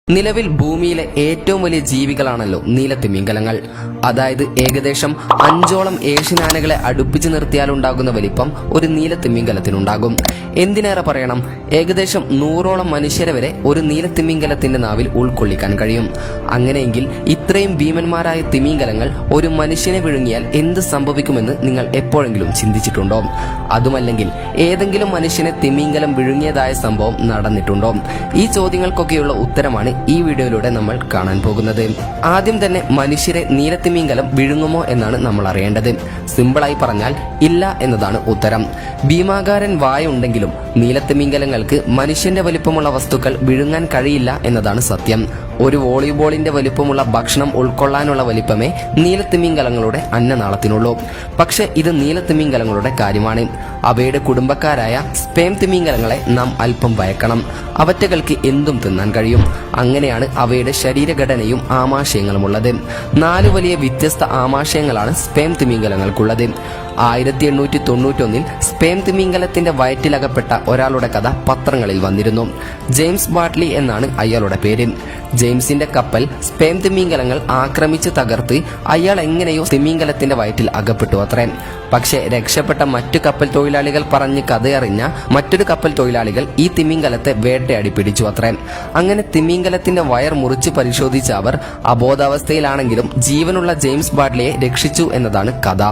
നിലവിൽ ഭൂമിയിലെ ഏറ്റവും വലിയ ജീവികളാണല്ലോ നീലത്തിമിംഗലങ്ങൾ. അതായത് ഏകദേശം 5ഓളം ഏഷ്യനാനകളെ അടുപ്പിച്ചു നിർത്തിയാലുണ്ടാകുന്ന വലിപ്പം ഒരു നീലത്തിമിംഗലത്തിനുണ്ടാകും. എന്തിനേറെ പറയണം, ഏകദേശം 100ഓളം മനുഷ്യരെ വരെ ഒരു നീലത്തിമിംഗലത്തിന്റെ നാവിൽ ഉൾക്കൊള്ളിക്കാൻ കഴിയും. അങ്ങനെയെങ്കിൽ ഇത്രയും ഭീമന്മാരായ തിമിംഗലങ്ങൾ ഒരു മനുഷ്യനെ വിഴുങ്ങിയാൽ എന്ത് സംഭവിക്കുമെന്ന് നിങ്ങൾ എപ്പോഴെങ്കിലും ചിന്തിച്ചിട്ടുണ്ടോ? അതുമല്ലെങ്കിൽ ഏതെങ്കിലും മനുഷ്യനെ തിമിംഗലം വിഴുങ്ങിയതായ സംഭവം നടന്നിട്ടുണ്ടോ? ഈ ചോദ്യങ്ങൾക്കൊക്കെയുള്ള ഉത്തരമാണ് ഈ വീഡിയോയിലൂടെ നമ്മൾ കാണാൻ പോകുന്നത്. ആദ്യം തന്നെ മനുഷ്യരെ നീലത്തിമിംഗലം വിഴുങ്ങുമോ എന്നാണ് നമ്മൾ അറിയേണ്ടത്. സിമ്പിളായി പറഞ്ഞാൽ ഇല്ല എന്നതാണ് ഉത്തരം. ഭീമാകാരൻ വായുണ്ടെങ്കിലും നീലത്തിമിംഗലങ്ങൾക്ക് മനുഷ്യന്റെ വലിപ്പമുള്ള വസ്തുക്കൾ വിഴുങ്ങാൻ കഴിയില്ല എന്നതാണ് സത്യം. ഒരു വോളിബോളിന്റെ വലിപ്പമുള്ള ഭക്ഷണം ഉൾക്കൊള്ളാനുള്ള വലിപ്പമേ നീലത്തിമിംഗലങ്ങളുടെ അന്നനാളത്തിനുള്ളൂ. പക്ഷെ ഇത് നീലത്തിമിംഗലങ്ങളുടെ കാര്യമാണ്. അവയുടെ കുടുംബക്കാരായ സ്പേം തിമിംഗലങ്ങളെ നാം അല്പം ഭയക്കണം. അവറ്റകൾക്ക് എന്തും തിന്നാൻ കഴിയും. അങ്ങനെയാണ് അവയുടെ ശരീരഘടനയും ആമാശയങ്ങളുമുള്ളത്. 4 വലിയ വ്യത്യസ്ത ആമാശയങ്ങളാണ് സ്പേം തിമിംഗലങ്ങൾക്കുള്ളത്. 1891 സ്പേം തിമിംഗലത്തിന്റെ വയറ്റിലകപ്പെട്ട ഒരാളുടെ കഥ പത്രങ്ങളിൽ വന്നിരുന്നു. ജെയിംസ് ബാട്ട്ലി എന്നാണ് അയാളുടെ പേര്. ജെയിംസിന്റെ കപ്പൽ സ്പേം തിമിംഗലങ്ങൾ ആക്രമിച്ച് തകർത്ത് അയാൾ എങ്ങനെയോ തിമിംഗലത്തിന്റെ വയറ്റിൽ അകപ്പെട്ടു അത്രേ. പക്ഷെ രക്ഷപ്പെട്ട മറ്റു കപ്പൽ തൊഴിലാളികൾ പറഞ്ഞ് കഥയറിഞ്ഞ മറ്റൊരു കപ്പൽ തൊഴിലാളികൾ ഈ തിമിംഗലത്തെ വേട്ടയാടി പിടിച്ചു അത്രേ. അങ്ങനെ തിമിംഗലത്തിന്റെ വയർ മുറിച്ച് പരിശോധിച്ച അവർ അബോധാവസ്ഥയിലാണെങ്കിലും ജീവനുള്ള ജെയിംസ് ബാട്ട്ലിയെ രക്ഷിച്ചു എന്നതാണ് കഥ.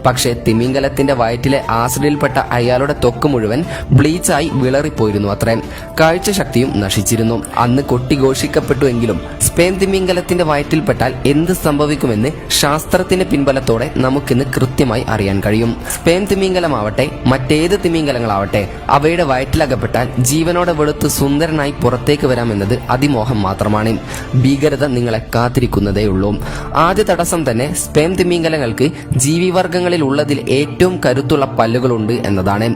പക്ഷെ തിമിംഗലത്തിന്റെ വയറ്റിലെ ആസിഡിൽപ്പെട്ട അയാളുടെ ത്വക്ക് മുഴുവൻ ബ്ലീച്ചായി വിളറിപ്പോയിരുന്നു അത്രേ. കാഴ്ചശക്തിയും നശിച്ചിരുന്നു. അന്ന് കൊട്ടിഘോഷിക്കപ്പെട്ടുവെങ്കിലും സ്പേം തിമിംഗലത്തിന്റെ വയറ്റിൽപ്പെട്ടാൽ എന്ത് സംഭവിക്കുമെന്ന് ശാസ്ത്രത്തിന്റെ പിൻബലത്തോടെ നമുക്കിന്ന് കൃത്യമായി അറിയാൻ കഴിയും. സ്പേം തിമിംഗലമാവട്ടെ മറ്റേത് തിമിംഗലങ്ങളാവട്ടെ അവയുടെ വയറ്റിലകപ്പെട്ടാൽ ജീവനോടെ വെളുത്ത് സുന്ദരനായി പുറത്തേക്ക് വരാമെന്നത് അതിമോഹം മാത്രമാണ്. ഭീകരത നിങ്ങളെ കാത്തിരിക്കുന്നതേയുള്ളൂ. ആദ്യ തടസ്സം തന്നെ സ്പേം തിമിംഗലങ്ങൾക്ക് ജീവിവർഗങ്ങളിൽ ഉള്ളതിൽ ഏറ്റവും കരുത്തുള്ള പല്ലുകളുണ്ട് എന്നതാണ്.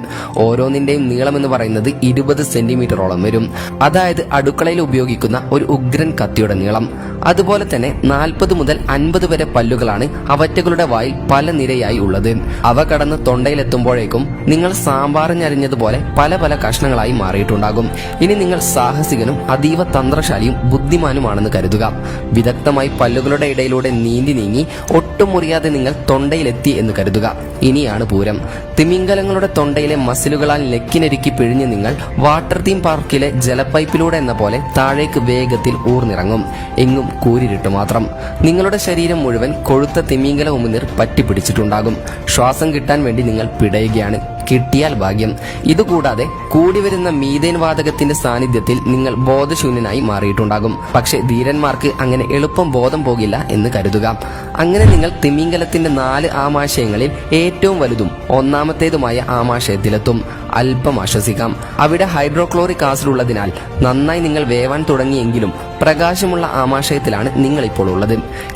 ഓരോന്നിന്റെയും നീളമെന്ന് പറയുന്നത് 20 സെന്റിമീറ്ററോളം വരും. അതായത് അടുക്കളയിൽ ഉപയോഗിക്കുന്ന ഒരു ഉഗ്രൻ കത്തിയുടെ നീളം. അതുപോലെ തന്നെ 40 മുതൽ 50 വരെ പല്ലുകളാണ് അവറ്റകളുടെ വായിൽ പല നിരയായി ഉള്ളത്. അവ കടന്ന് തൊണ്ടയിലെത്തുമ്പോഴേക്കും നിങ്ങൾ സാമ്പാറിഞ്ഞരിഞ്ഞതുപോലെ പല പല കഷ്ണങ്ങളായി മാറിയിട്ടുണ്ടാകും. ഇനി നിങ്ങൾ സാഹസികനും അതീവ തന്ത്രശാലിയും ബുദ്ധിമാനുമാണെന്ന് കരുതുക. വിദഗ്ധമായി പല്ലുകളുടെ ഇടയിലൂടെ നീന്തി നീങ്ങി ഒട്ടും മുറിയാതെ നിങ്ങൾ തൊണ്ടയിലെത്തി എന്ന് കരുതുക. ഇനിയാണ് പൂരം. തിമിംഗലങ്ങളുടെ തൊണ്ടയിലെ മസിലുകളാൽ നെക്കിനെരുക്കി പിഴിഞ്ഞ് നിങ്ങൾ വാട്ടർ തീം പാർക്കിലെ ജലപ്പൈപ്പിലൂടെ എന്ന പോലെ താഴേക്ക് വേഗത്തിൽ ഊർന്നിറങ്ങും. എങ്ങും കൂരിരുട്ട് മാത്രം. നിങ്ങളുടെ ശരീരം മുഴുവൻ കൊഴുത്ത തിമിംഗല ഉമിനീർ പറ്റിപ്പിടിച്ചിട്ടുണ്ടാകും. ശ്വാസം കിട്ടാൻ വേണ്ടി നിങ്ങൾ പിടയുകയാണ്. കിട്ടിയാൽ ഭാഗ്യം. ഇതുകൂടാതെ കൂടിവരുന്ന മീഥേൻ വാതകത്തിന്റെ സാന്നിധ്യത്തിൽ നിങ്ങൾ ബോധശൂന്യനായി മാറിയിട്ടുണ്ടാകും. പക്ഷെ ധീരന്മാർക്ക് അങ്ങനെ എളുപ്പം ബോധം പോകില്ല എന്ന് കരുതുക. അങ്ങനെ നിങ്ങൾ തിമിംഗലത്തിന്റെ 4 ആമാശയങ്ങളിൽ ഏറ്റവും വലുതും ഒന്നാമത്തേതുമായ ആമാശയത്തിലെത്തും. അല്പം ആശ്വസിക്കാം. അവിടെ ഹൈഡ്രോക്ലോറിക് ആസിഡ് ഉള്ളതിനാൽ നന്നായി നിങ്ങൾ വേവാൻ തുടങ്ങിയെങ്കിലും പ്രകാശമുള്ള ആമാശയത്തിലാണ് നിങ്ങൾ ഇപ്പോൾ ഉള്ളത്.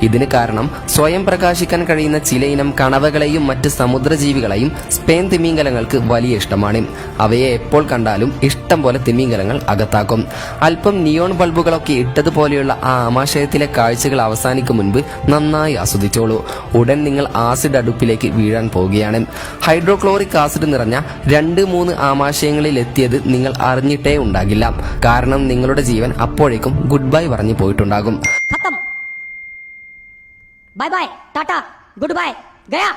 ഇതിന് കാരണം സ്വയം പ്രകാശിക്കാൻ കഴിയുന്ന ചിലയിനം കണവകളെയും മറ്റ് സമുദ്രജീവികളെയും സ്പേം തിമിംഗലങ്ങൾക്ക് വലിയ ഇഷ്ടമാണ്. അവയെ എപ്പോൾ കണ്ടാലും ഇഷ്ടം പോലെ തിമിംഗലങ്ങൾ അകത്താക്കും. അല്പം നിയോൺ ബൾബുകളൊക്കെ ഇട്ടതുപോലെയുള്ള ആ ആമാശയത്തിലെ കാഴ്ചകൾ അവസാനിക്കും മുൻപ് നന്നായി ആസ്വദിച്ചോളൂ. ഉടൻ നിങ്ങൾ ആസിഡ് അടുപ്പിലേക്ക് വീഴാൻ പോവുകയാണ്. ഹൈഡ്രോക്ലോറിക് ആസിഡ് നിറഞ്ഞ 2-3 ആമാശയങ്ങളിൽ എത്തിയത് നിങ്ങൾ അറിഞ്ഞിട്ടേ ഉണ്ടാകില്ല. കാരണം നിങ്ങളുടെ ജീവൻ അപ്പോഴേക്കും ഗുഡ് ബൈ പറഞ്ഞു പോയിട്ടുണ്ടാകും. Bye bye tata good bye ഗയാ.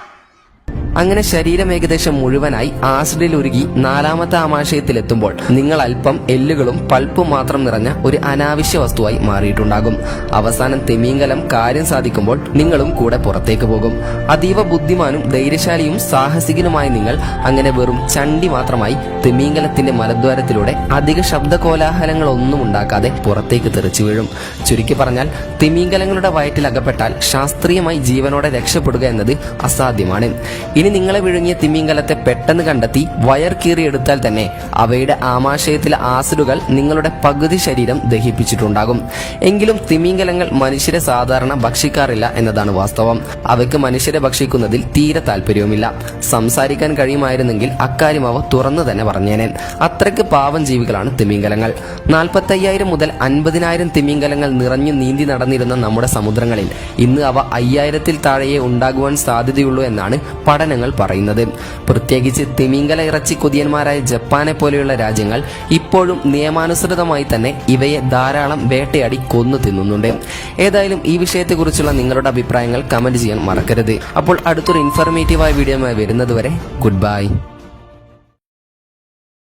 അങ്ങനെ ശരീരം ഏകദേശം മുഴുവനായി ആസിഡിൽ ഉരുകി 4ാമത്തെ ആമാശയത്തിലെത്തുമ്പോൾ നിങ്ങൾ അല്പം എല്ലുകളും പൾപ്പും മാത്രം നിറഞ്ഞ ഒരു അനാവശ്യ വസ്തുവായി മാറിയിട്ടുണ്ടാകും. അവസാനം തിമിംഗലം കാര്യം സാധിക്കുമ്പോൾ നിങ്ങളും കൂടെ പുറത്തേക്ക് പോകും. അതീവ ബുദ്ധിമാനും ധൈര്യശാലിയും സാഹസികനുമായ നിങ്ങൾ അങ്ങനെ വെറും ചണ്ടി മാത്രമായി തിമിംഗലത്തിന്റെ മലദ്വാരത്തിലൂടെ അധിക ശബ്ദ കോലാഹലങ്ങളൊന്നും ഉണ്ടാക്കാതെ പുറത്തേക്ക് തെറിച്ചു വീഴും. ചുരുക്കി പറഞ്ഞാൽ തിമിംഗലങ്ങളുടെ വയറ്റിൽ അകപ്പെട്ടാൽ ശാസ്ത്രീയമായി ജീവനോടെ രക്ഷപ്പെടുക എന്നത് അസാധ്യമാണ്. ഇനി നിങ്ങളെ വിഴുങ്ങിയ തിമിംഗലത്തെ പെട്ടെന്ന് കണ്ടെത്തി വയർ കീറിയെടുത്താൽ തന്നെ അവയുടെ ആമാശയത്തിലെ ആസിഡുകൾ നിങ്ങളുടെ പകുതി ശരീരം ദഹിപ്പിച്ചിട്ടുണ്ടാകും. എങ്കിലും തിമിംഗലങ്ങൾ മനുഷ്യരെ സാധാരണ ഭക്ഷിക്കാറില്ല എന്നതാണ് വാസ്തവം. അവയ്ക്ക് മനുഷ്യരെ ഭക്ഷിക്കുന്നതിൽ തീരെ താല്പര്യവുമില്ല. സംസാരിക്കാൻ കഴിയുമായിരുന്നെങ്കിൽ അക്കാര്യം അവ തുറന്നു തന്നെ പറഞ്ഞേനെ. അത്രയ്ക്ക് പാവം ജീവികളാണ് തിമിംഗലങ്ങൾ. 45,000 മുതൽ 50,000 തിമിംഗലങ്ങൾ നിറഞ്ഞു നീന്തി നടന്നിരുന്ന നമ്മുടെ സമുദ്രങ്ങളിൽ ഇന്ന് അവ 5,000-ൽ താഴെയേ ഉണ്ടാകുവാൻ സാധ്യതയുള്ളൂ എന്നാണ് പഠനങ്ങൾ പറയുന്നത്. പ്രത്യേകിച്ച് തിമിംഗല ഇറച്ചി കൊതിയന്മാരായ ജപ്പാനെ പോലെയുള്ള രാജ്യങ്ങൾ ഇപ്പോഴും നിയമാനുസൃതമായി തന്നെ ഇവയെ ധാരാളം വേട്ടയാടി കൊന്നു തിന്നുന്നുണ്ട്. ഏതായാലും ഈ വിഷയത്തെക്കുറിച്ചുള്ള നിങ്ങളുടെ അഭിപ്രായങ്ങൾ കമന്റ് ചെയ്യാൻ മറക്കരുത്. അപ്പോൾ അടുത്തൊരു ഇൻഫർമേറ്റീവായ വീഡിയോയുമായി വരുന്നതുവരെ ഗുഡ് ബൈ.